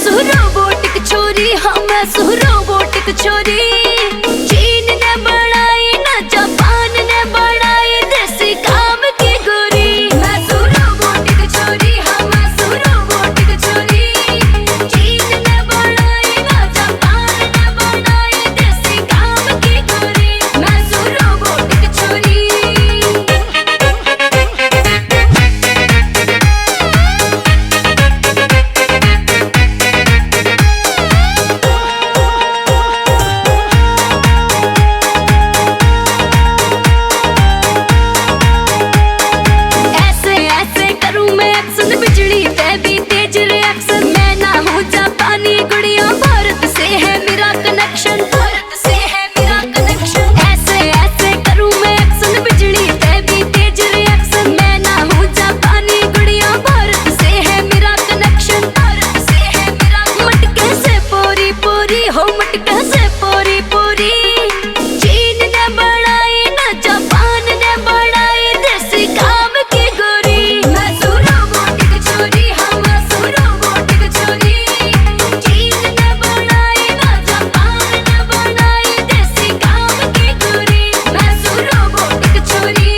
Robotic छोरी, हाँ मैं रोबोटिक छोरी। चीन ने बनाई ना जापान ने बनाई, देसी काम की गोरी। मैं रोबोटिक छोरी, हाँ मैं रोबोटिक छोरी। चीन ने बनाई ना जापान ने बनाई, देसी काम की गोरी। मैं रोबोटिक छोरी। बिजली पे भी तेज रिएक्शन, मैं ना हूँ जापानी गुड़िया, भारत से है मेरा कनेक्शन, भारत से है मेरा कनेक्शन। ऐसे ऐसे करूँ मैं एक्शन, बिजली पे भी तेज रिएक्शन, मैं ना हूँ जापानी गुड़िया, भारत से है मेरा कनेक्शन, भारत से है मेरा। मटके से पोरी पोरी हो, मटके से पोरी पोरी। चीन ने बनाई ना जापान ने बनाई, देसी काम की गोरी। मैं रोबोटिक छोरी, हाँ मैं रोबोटिक छोरी। चीन ने बनाई ना जापान ने बनाई, देसी काम की गोरी। मैं रोबोटिक छोरी।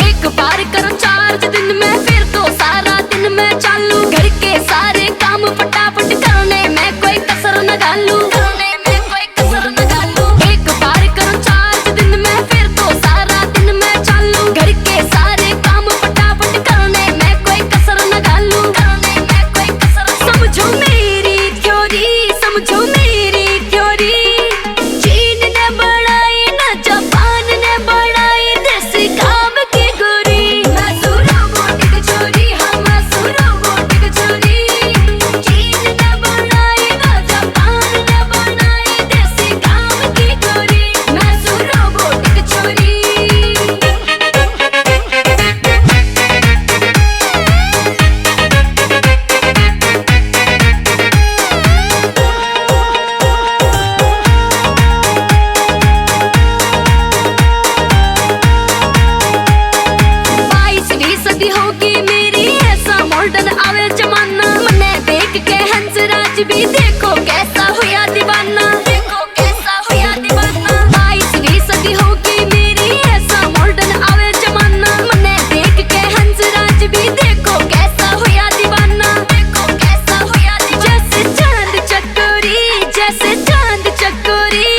एक बार करो चार्ज दिन में, फिर तो सारा दिन मैं चालू। घर के सारे काम फटाफट करने में कोई कसर न डालू, करने में कोई कसर न डालू। एक बार करो चार्ज दिन में, फिर तो सारा दिन मैं चालू। घर के सारे काम फटाफट करने में कोई कसर न डालू, करने में कोई कसर। समझो मेरी थ्योरी, समझो मेरी थ्योरी। चीन ने बनाई ना जापान ने बनाई, देसी काम की गोरी। मैं रोबोटिक छोरी, हाँ मैं रोबोटिक छोरी। चीन ने बनाई ना जापान ने बनाई, देसी काम की गोरी। मैं रोबोटिक छोरी। बाईसवीं सदी होगी मेरी, ऐसा मॉडर्न आवे जमाना। मने देख के हंसराज भी देखो कैसा हुआ दीवाना, देखो कैसा हुआ दीवाना। 22वीं सदी होगी मेरी, ऐसा मॉडर्न आवे जमाना। मने देख के हंसराज भी देखो कैसा हुआ दीवाना, देखो कैसा हुआ दीवाना। जैसे चांद चकोरी, जैसे चांद चकोरी।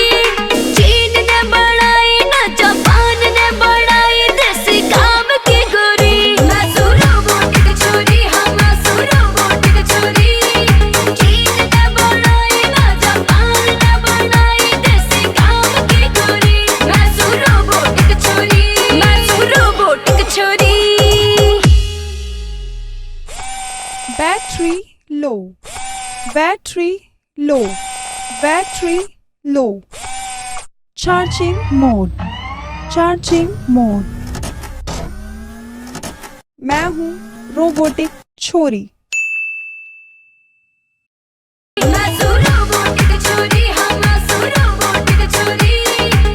चीन ने बनाई ना जापान ने बनाई, देसी काम की गोरी। मैं रोबोटिक छोरी, हाँ मैं रोबोटिक छोरी। चीन ने बनाई ना जापान ने बनाई, देसी काम की गोरी। मैं रोबोटिक छोरी, मैं रोबोटिक छोरी। Battery low, battery low, battery low. Charging mode, charging mode. मैं हूँ रोबोटिक छोरी।